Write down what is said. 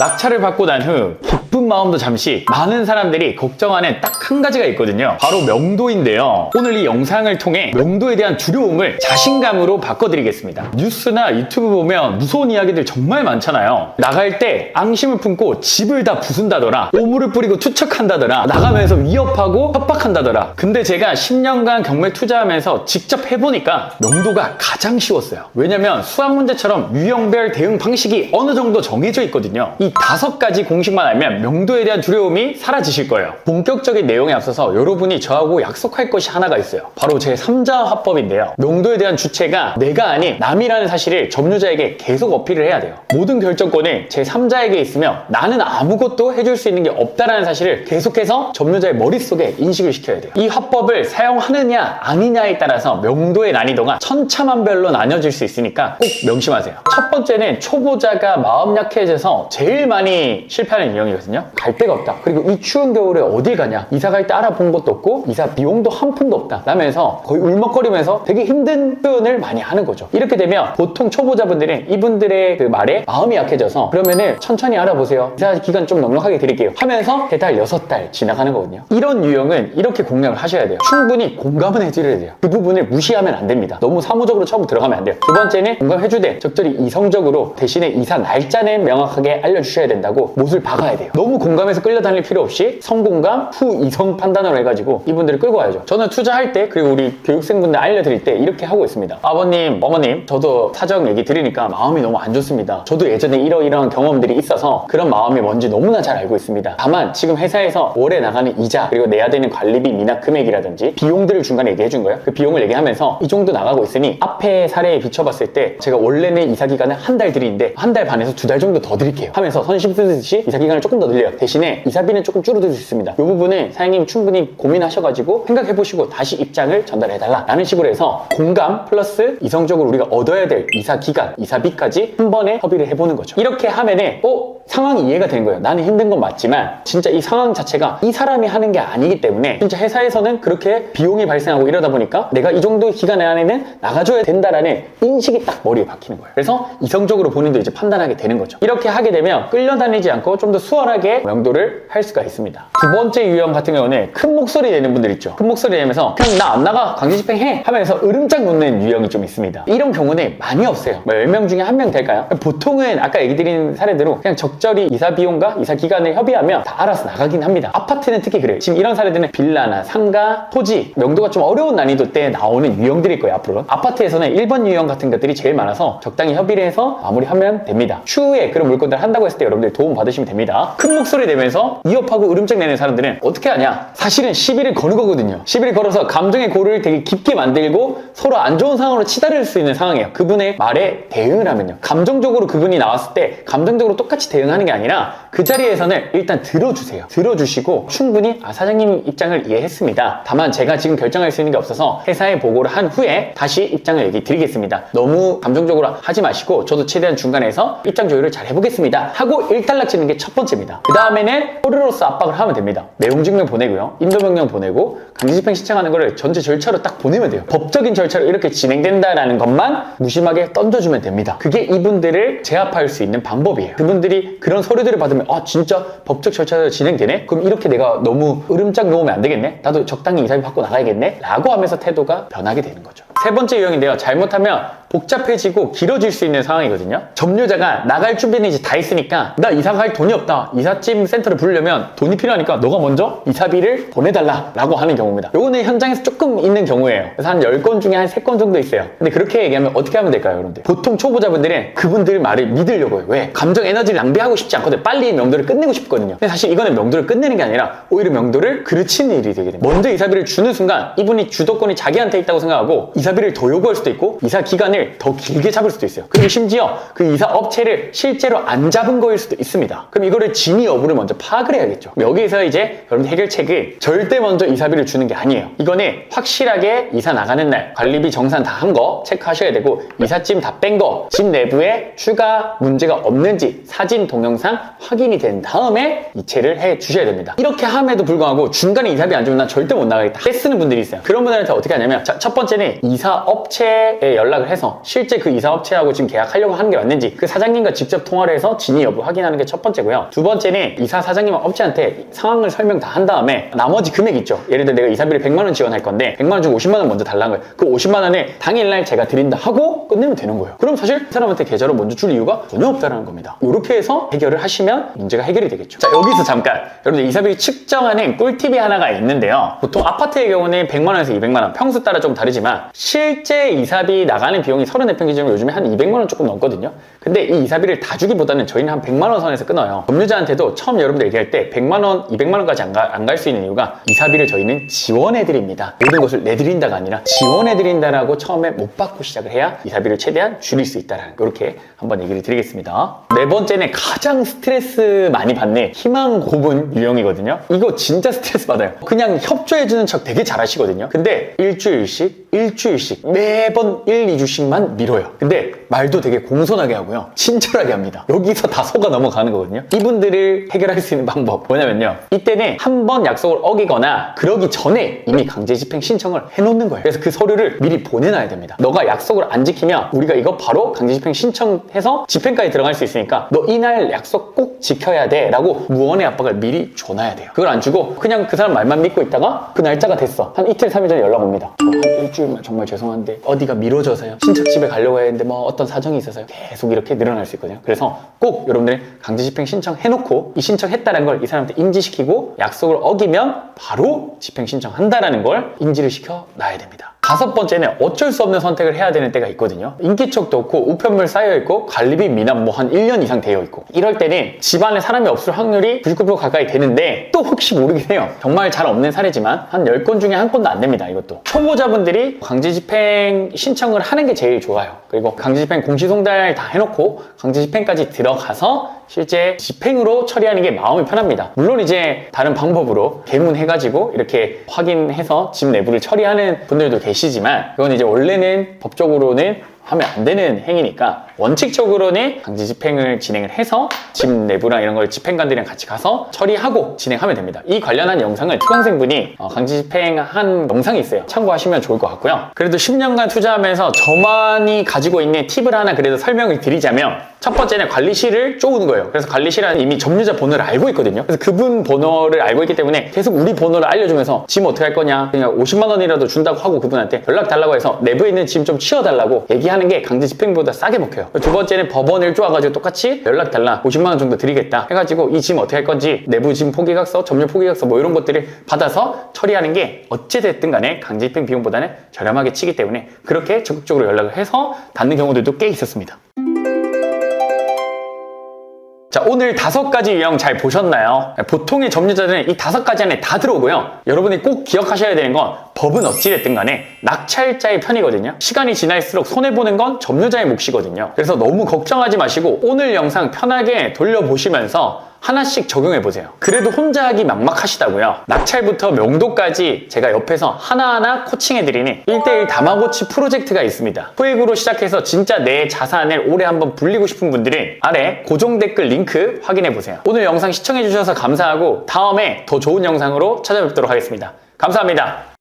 낙찰을 받고 난 후 기쁜 마음도 잠시 많은 사람들이 걱정하는 딱 한 가지가 있거든요. 바로 명도인데요. 오늘 이 영상을 통해 명도에 대한 두려움을 자신감으로 바꿔드리겠습니다. 뉴스나 유튜브 보면 무서운 이야기들 정말 많잖아요. 나갈 때 앙심을 품고 집을 다 부순다더라, 오물을 뿌리고 투척한다더라, 나가면서 위협하고 협박한다더라. 근데 제가 10년간 경매 투자하면서 직접 해보니까 명도가 가장 쉬웠어요. 왜냐면 수학 문제처럼 유형별 대응 방식이 어느 정도 정해져 있거든요. 이 5가지 공식만 알면 명도에 대한 두려움이 사라지실 거예요. 본격적인 내용에 앞서서 여러분이 저하고 약속할 것이 하나가 있어요. 바로 제 3자 화법인데요. 명도에 대한 주체가 내가 아닌 남이라는 사실을 점유자에게 계속 어필을 해야 돼요. 모든 결정권은 제 3자에게 있으며 나는 아무것도 해줄 수 있는 게 없다라는 사실을 계속해서 점유자의 머릿속에 인식을 시켜야 돼요. 이 화법을 사용하느냐 아니냐에 따라서 명도의 난이도가 천차만별로 나뉘어질 수 있으니까 꼭 명심하세요. 첫 번째는 초보자가 마음 약해져서 제일 많이 실패하는 유형이거든요. 갈 데가 없다. 그리고 이 추운 겨울에 어딜 가냐? 이사 갈 때 알아본 것도 없고 이사 비용도 한 푼도 없다 라면서 거의 울먹거리면서 되게 힘든 표현을 많이 하는 거죠. 이렇게 되면 보통 초보자분들은 이분들의 그 말에 마음이 약해져서 그러면은 천천히 알아보세요. 이사 기간 좀 넉넉하게 드릴게요 하면서 3달, 6달 지나가는 거거든요. 이런 유형은 이렇게 공략을 하셔야 돼요. 충분히 공감은 해드려야 돼요. 그 부분을 무시하면 안 됩니다. 너무 사무적으로 처음 들어가면 안 돼요. 두 번째는 공감해주되 적절히 이성적으로 대신에 이사 날짜는 명확하게 알려주셔야 된다고 못을 박아야 돼요. 너무 공감해서 끌려다닐 필요 없이 성공감, 후 이성 판단으로 해가지고 이분들을 끌고 와야죠. 저는 투자할 때 그리고 우리 교육생분들 알려드릴 때 이렇게 하고 있습니다. 아버님, 어머님, 저도 사정 얘기 들으니까 마음이 너무 안 좋습니다. 저도 예전에 이러이러한 경험들이 있어서 그런 마음이 뭔지 너무나 잘 알고 있습니다. 다만 지금 회사에서 월에 나가는 이자 그리고 내야 되는 관리비 미납 금액이라든지 비용들을 중간에 얘기해 준 거예요. 그 비용을 얘기하면서 이 정도 나가고 있으니 앞에 사례에 비춰봤을 때 제가 원래는 이사 기간을 한 달 드리는데 한 달 반에서 2달 정도 더 드릴게요 하면서 선심 쓰듯이 이사 기간을 조금 더 늘려요. 대신에 이사비는 조금 줄어들 수 있습니다. 이 부분은 사장님이 충분히 고민하셔가지고 생각해보시고 다시 입장을 전달해달라 라는 식으로 해서 공감 플러스 이성적으로 우리가 얻어야 될 이사 기간, 이사비까지 한 번에 협의를 해보는 거죠. 이렇게 하면은 상황이 이해가 되는 거예요. 나는 힘든 건 맞지만 진짜 이 상황 자체가 이 사람이 하는 게 아니기 때문에 진짜 회사에서는 그렇게 비용이 발생하고 이러다 보니까 내가 이 정도 기간 안에는 나가줘야 된다라는 인식이 딱 머리에 박히는 거예요. 그래서 이성적으로 본인도 이제 판단하게 되는 거죠. 이렇게 하게 되면 끌려다니지 않고 좀 더 수월하게 명도를 할 수가 있습니다. 두 번째 유형 같은 경우는 큰 목소리 내는 분들 있죠. 큰 목소리 내면서 그냥 나 안 나가 강제 집행해 하면서 으름장 놓는 유형이 좀 있습니다. 이런 경우는 많이 없어요. 10명 중에 1명 될까요? 보통은 아까 얘기 드린 사례대로 그냥 적절히 이사 비용과 이사 기간을 협의하면 다 알아서 나가긴 합니다. 아파트는 특히 그래요. 지금 이런 사례들은 빌라나 상가, 토지 명도가 좀 어려운 난이도 때 나오는 유형들일 거예요. 앞으로 아파트에서는 1번 유형 같은 것들이 제일 많아서 적당히 협의를 해서 마무리하면 됩니다. 추후에 그런 물건들 한다고 했을 때 여러분들 도움 받으시면 됩니다. 큰 목소리 내면서 위협하고 으름장 내는 사람들은 어떻게 하냐? 사실은 시비를 거는 거거든요. 시비를 걸어서 감정의 골을 되게 깊게 만들고 서로 안 좋은 상황으로 치달을 수 있는 상황이에요. 그분의 말에 대응을 하면요. 감정적으로 그분이 나왔을 때 감정적으로 똑같이 대응하는 게 아니라 그 자리에서는 일단 들어주세요. 들어주시고 충분히 사장님 입장을 이해했습니다. 다만 제가 지금 결정할 수 있는 게 없어서 회사에 보고를 한 후에 다시 입장을 얘기 드리겠습니다. 너무 감정적으로 하지 마시고 저도 최대한 중간에서 입장 조율을 잘 해보겠습니다 하고 일단락치는 게 첫 번째입니다. 그 다음에는 서류로서 압박을 하면 됩니다. 내용 증명 보내고요. 인도명령 보내고 강제집행 신청하는 거를 전체 절차로 딱 보내면 돼요. 법적인 절차로 이렇게 진행된다라는 것만 무심하게 던져주면 됩니다. 그게 이분들을 제압할 수 있는 방법이에요. 그분들이 그런 서류들을 받으면 진짜 법적 절차로 진행되네? 그럼 이렇게 내가 너무 으름장 놓으면 안 되겠네? 나도 적당히 이사비 받고 나가야겠네? 라고 하면서 태도가 변하게 되는 거죠. 세 번째 유형인데요. 잘못하면 복잡해지고 길어질 수 있는 상황이거든요. 점유자가 나갈 준비는 이제 다 했으니까 나 이사 갈 돈이 없다. 이삿짐 센터를 부르려면 돈이 필요하니까 너가 먼저 이사비를 보내달라 라고 하는 경우입니다. 요거는 현장에서 조금 있는 경우예요. 그래서 한 10건 중에 한 3건 정도 있어요. 근데 그렇게 얘기하면 어떻게 하면 될까요, 여러분들? 보통 초보자분들은 그분들 말을 믿으려고 해요. 왜? 감정 에너지를 낭비하고 싶지 않거든요. 빨리 명도를 끝내고 싶거든요. 근데 사실 이거는 명도를 끝내는 게 아니라 오히려 명도를 그르치는 일이 되게 됩니다. 먼저 이사비를 주는 순간 이분이 주도권이 자기한테 있다고 생각하고 이사비를 더 요구할 수도 있고 이사 기간을 더 길게 잡을 수도 있어요. 그리고 심지어 그 이사 업체를 실제로 안 잡은 거일 수도 있습니다. 그럼 이거를 진위 여부를 먼저 파악을 해야겠죠. 여기서 이제 여러분 해결책은 절대 먼저 이사비를 주는 게 아니에요. 이거는 확실하게 이사 나가는 날 관리비 정산 다 한 거 체크하셔야 되고 이삿짐 다 뺀 거, 집 내부에 추가 문제가 없는지 사진 동영상 확인이 된 다음에 이체를 해 주셔야 됩니다. 이렇게 함에도 불구하고 중간에 이사비 안 주면 난 절대 못 나가겠다 떼쓰는 분들이 있어요. 그런 분들한테 어떻게 하냐면 첫 번째는 이사업체에 연락을 해서 실제 그 이사업체하고 지금 계약하려고 하는 게 맞는지 그 사장님과 직접 통화를 해서 진위 여부 확인하는 게 첫 번째고요. 두 번째는 이사 사장님과 업체한테 상황을 설명 다 한 다음에 나머지 금액 있죠. 예를 들어 내가 이사비를 100만 원 지원할 건데 100만 원 주고 50만 원 먼저 달라는 거예요. 그 50만 원을 당일날 제가 드린다 하고 끝내면 되는 거예요. 그럼 사실 그 사람한테 계좌로 먼저 줄 이유가 전혀 없다는 겁니다. 이렇게 해서 해결을 하시면 문제가 해결이 되겠죠. 자, 여기서 잠깐 여러분들 이사비를 측정하는 꿀팁이 하나가 있는데요. 보통 아파트의 경우는 100만 원에서 200만 원 평수 따라 좀 다르지만 실제 이사비 나가는 비용이 34평 기준으로 요즘에 한 200만 원 조금 넘거든요. 근데 이 이사비를 다 주기보다는 저희는 한 100만 원 선에서 끊어요. 법률자한테도 처음 여러분들 얘기할 때 100만 원, 200만 원까지 안 갈 수 있는 이유가 이사비를 저희는 지원해드립니다. 모든 것을 내드린다가 아니라 지원해드린다라고 처음에 못 받고 시작을 해야 이사비를 최대한 줄일 수 있다라는 이렇게 한번 얘기를 드리겠습니다. 네 번째는 가장 스트레스 많이 받는 희망 고문 유형이거든요. 이거 진짜 스트레스 받아요. 그냥 협조해주는 척 되게 잘하시거든요. 근데 일주일씩 매번 1, 2주씩만 밀어요. 근데 말도 되게 공손하게 하고요. 친절하게 합니다. 여기서 다 속아 넘어가는 거거든요. 이분들을 해결할 수 있는 방법 뭐냐면요. 이때는 한 번 약속을 어기거나 그러기 전에 이미 강제 집행 신청을 해놓는 거예요. 그래서 그 서류를 미리 보내놔야 됩니다. 너가 약속을 안 지키면 우리가 이거 바로 강제 집행 신청해서 집행까지 들어갈 수 있으니까 너 이날 약속 꼭 지켜야 돼 라고 무언의 압박을 미리 줘놔야 돼요. 그걸 안 주고 그냥 그 사람 말만 믿고 있다가 그 날짜가 됐어. 한 이틀, 3일 전에 연락 옵니다. 한 일주일만 정말 죄송한데 어디가 미뤄져서요. 친척집에 가려고 했는데 뭐 어떤 사정이 있어서요. 계속 이렇게 늘어날 수 있거든요. 그래서 꼭 여러분들이 강제 집행 신청해놓고 이 신청했다는 걸 이 사람한테 인지시키고 약속을 어기면 바로 집행 신청한다라는 걸 인지를 시켜놔야 됩니다. 다섯 번째는 어쩔 수 없는 선택을 해야 되는 때가 있거든요. 인기척도 없고 우편물 쌓여있고 관리비 미납 뭐 한 1년 이상 되어 있고 이럴 때는 집안에 사람이 없을 확률이 99% 가까이 되는데 또 혹시 모르긴 해요. 정말 잘 없는 사례지만 한 10건 중에 한 건도 안 됩니다. 이것도 초보자분들이 강제집행 신청을 하는 게 제일 좋아요. 그리고 강제집행 공시송달 다 해놓고 강제집행까지 들어가서 실제 집행으로 처리하는 게 마음이 편합니다. 물론 이제 다른 방법으로 개문해가지고 이렇게 확인해서 집 내부를 처리하는 분들도 계시지만 그건 이제 원래는 법적으로는 하면 안 되는 행위니까 원칙적으로는 강제 집행을 진행을 해서 집 내부랑 이런 걸 집행관들이랑 같이 가서 처리하고 진행하면 됩니다. 이 관련한 영상을 수강생분이 강제 집행한 영상이 있어요. 참고하시면 좋을 것 같고요. 그래도 10년간 투자하면서 저만이 가지고 있는 팁을 하나 그래도 설명을 드리자면 첫 번째는 관리실을 쪼우는 거예요. 그래서 관리실은 이미 점유자 번호를 알고 있거든요. 그래서 그분 번호를 알고 있기 때문에 계속 우리 번호를 알려주면서 짐 어떻게 할 거냐 그냥 50만 원이라도 준다고 하고 그분한테 연락 달라고 해서 내부에 있는 짐 좀 치워달라고 얘기하는 게 강제 집행보다 싸게 먹혀요. 두 번째는 법원을 쪼아가지고 똑같이 연락 달라 50만 원 정도 드리겠다 해가지고 이 짐 어떻게 할 건지 내부 짐 포기각서, 점유 포기각서 뭐 이런 것들을 받아서 처리하는 게 어찌됐든 간에 강제 집행 비용보다는 저렴하게 치기 때문에 그렇게 적극적으로 연락을 해서 닫는 경우들도 꽤 있었습니다. 자, 오늘 5가지 유형 잘 보셨나요? 보통의 점유자들은 이 5가지 안에 다 들어오고요. 여러분이 꼭 기억하셔야 되는 건 법은 어찌됐든 간에 낙찰자의 편이거든요. 시간이 지날수록 손해보는 건 점유자의 몫이거든요. 그래서 너무 걱정하지 마시고 오늘 영상 편하게 돌려보시면서 하나씩 적용해보세요. 그래도 혼자 하기 막막하시다고요? 낙찰부터 명도까지 제가 옆에서 하나하나 코칭해드리는 1:1 다마고치 프로젝트가 있습니다. 소액으로 시작해서 진짜 내 자산을 올해 한번 불리고 싶은 분들은 아래 고정 댓글 링크 확인해보세요. 오늘 영상 시청해주셔서 감사하고 다음에 더 좋은 영상으로 찾아뵙도록 하겠습니다. 감사합니다.